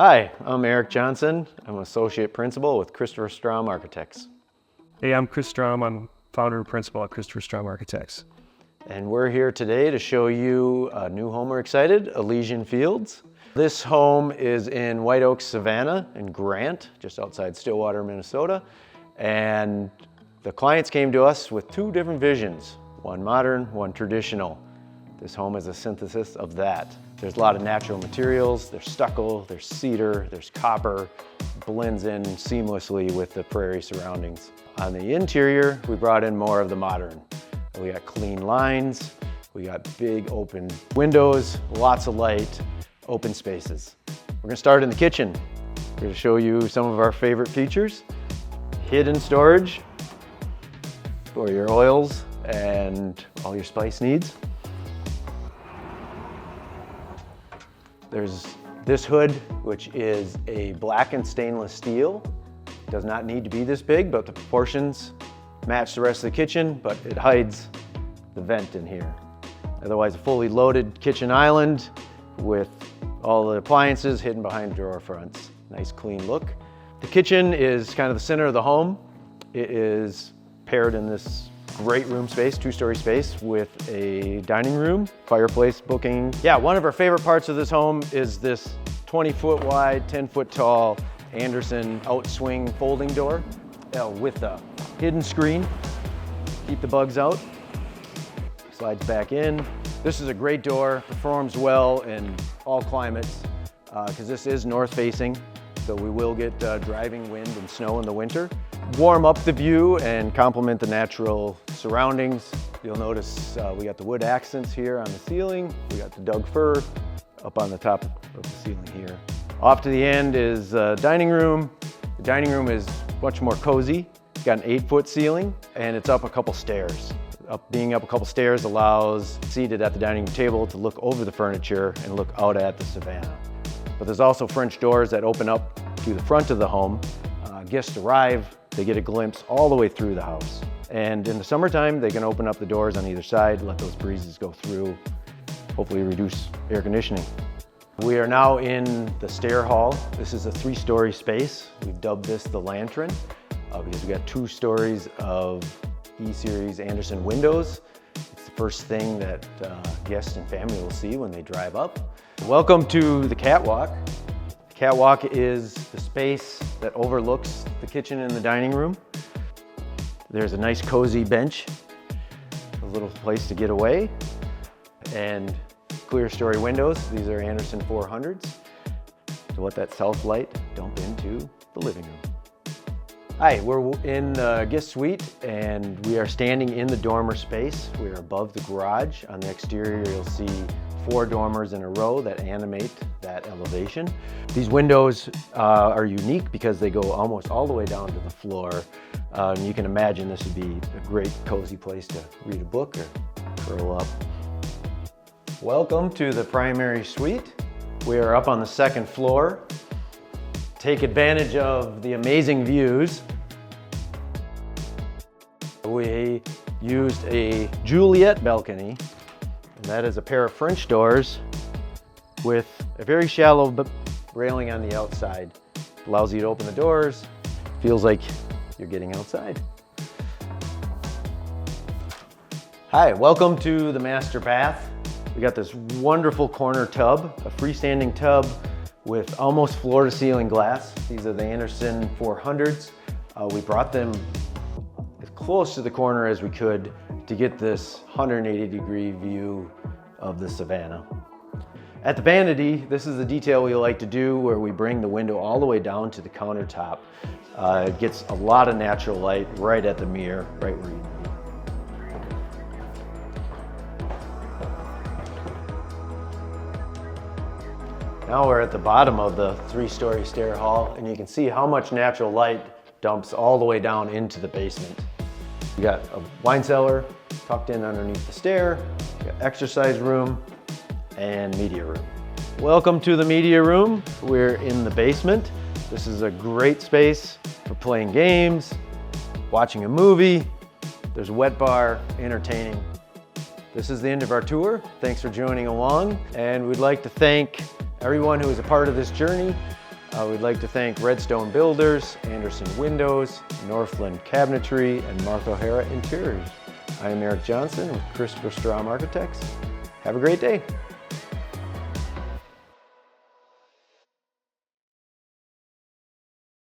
Hi, I'm Eric Johnson. I'm an associate principal with Christopher Strom Architects. Hey, I'm Chris Strom. I'm founder and principal at Christopher Strom Architects. And we're here today to show you a new home we're excited, Elysian Fields. This home is in White Oaks Savanna in Grant, just outside Stillwater, Minnesota. And the clients came to us with two different visions, one modern, one traditional. This home is a synthesis of that. There's a lot of natural materials. There's stucco, there's cedar, there's copper. Blends in seamlessly with the prairie surroundings. On the interior, we brought in more of the modern. We got clean lines, we got big open windows, lots of light, open spaces. We're gonna start in the kitchen. We're gonna show you some of our favorite features. Hidden storage for your oils and all your spice needs. There's this hood, which is a blackened stainless steel. Does not need to be this big, but the proportions match the rest of the kitchen, but it hides the vent in here. Otherwise, a fully loaded kitchen island with all the appliances hidden behind drawer fronts. Nice clean look. The kitchen is kind of the center of the home. It is paired in this great room space, two-story space with a dining room, fireplace booking. Yeah, one of our favorite parts of this home is this 20-foot wide, 10-foot tall Andersen outswing folding door with a hidden screen. Keep the bugs out. Slides back in. This is a great door, performs well in all climates because this is north facing, so we will get driving wind and snow in the winter. Warm up the view and complement the natural surroundings. You'll notice we got the wood accents here on the ceiling. We got the Doug fir up on the top of the ceiling here. Off to the end is dining room. The dining room is much more cozy. It's got an 8-foot ceiling and it's up a couple stairs. Being up a couple stairs allows seated at the dining room table to look over the furniture and look out at the savanna. But there's also French doors that open up to the front of the home. Guests arrive, they get a glimpse all the way through the house. And in the summertime, they can open up the doors on either side, let those breezes go through, hopefully reduce air conditioning. We are now in the stair hall. This is a 3-story space. We've dubbed this the lantern because we got 2 stories of E-Series Andersen windows. It's the first thing that guests and family will see when they drive up. Welcome to the Catwalk. The Catwalk is the space that overlooks the kitchen and the dining room. There's a nice cozy bench, a little place to get away, and Clerestory windows. These are Andersen 400s to let that south light dump into the living room. Hi, we're in the guest suite and we are standing in the dormer space. We are above the garage. On the exterior, you'll see 4 dormers in a row that animate that elevation. These windows are unique because they go almost all the way down to the floor. And you can imagine this would be a great cozy place to read a book or curl up. Welcome to the primary suite. We are up on the 2nd floor. Take advantage of the amazing views. We used a Juliet balcony, and that is a pair of French doors with a very shallow railing on the outside. Allows you to open the doors, feels like you're getting outside. Hi, welcome to the master bath. We got this wonderful corner tub, a freestanding tub with almost floor-to-ceiling glass. These are the Andersen 400s. We brought them as close to the corner as we could to get this 180-degree view of the savanna. At the vanity, this is the detail we like to do where we bring the window all the way down to the countertop. It gets a lot of natural light right at the mirror, right where you need. Now we're at the bottom of the 3-story stair hall, and you can see how much natural light dumps all the way down into the basement. You got a wine cellar tucked in underneath the stair, you got exercise room, and media room. Welcome to the media room. We're in the basement. This is a great space for playing games, watching a movie. There's a wet bar, entertaining. This is the end of our tour. Thanks for joining along, and we'd like to thank Everyone who is a part of this journey, we'd like to thank Redstone Builders, Andersen Windows, Northland Cabinetry, and Mark O'Hara Interiors. I am Eric Johnson with Christopher Strom Architects. Have a great day.